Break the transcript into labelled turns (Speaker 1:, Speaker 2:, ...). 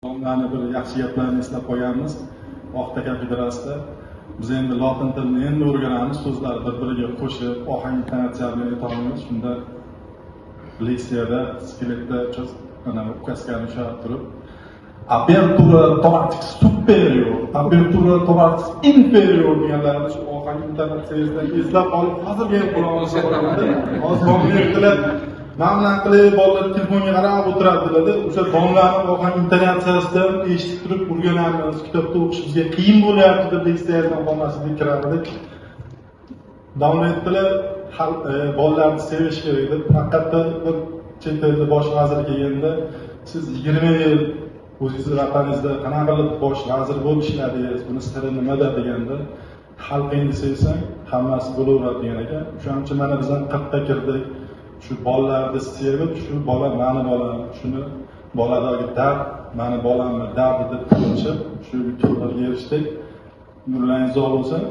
Speaker 1: Mana bir yaxshi gaplarni eslab qo'yganmiz. Vaqt kafedrasida biz endi lotin tilini endi o'rganamiz, so'zlarni bir-biriga qo'shib, ohang intonatsiyalarni aytamiz. Shunda leksiyada, skeletda mana ukaskani ushlab turib, apertura thorax superior, apertura thorax inferior deganlarni shu ohang intonatsiyasidan eslab qolib, hozirga ham qulog'imizga qo'yadi. Hozir o'qiyotganlar Ma'lum qilib bolalar telefonga qarab o'tiradilar. O'sha domlaning ohang intonatsiyasidan eshitib turib o'rganamiz, kitobda o'qish bizga qiyin bo'lyapti deb leksiyadan qolmaslik kirardik. Davom etdilar, bolalarni sevish kerak deb. Haqiqatda bir chet elda bosh vazir kelganda siz 20 yil o'zingiz raqamingizda qanaqa qilib bosh vazir bo'lib ishladingiz, buni siri nimada deganda, xalqingni sevsang hammasi bo'laveradi degan ekan. O'shaning uchun mana biz ham 40 ta kirdik. Shu bolalarni sevib, shu bola mani bolam, shuni boladagi dard mani bolamni dardi deb tushunib, shu yutuqlarga erishdik. Nurlaringiz uzoq bo'lsin.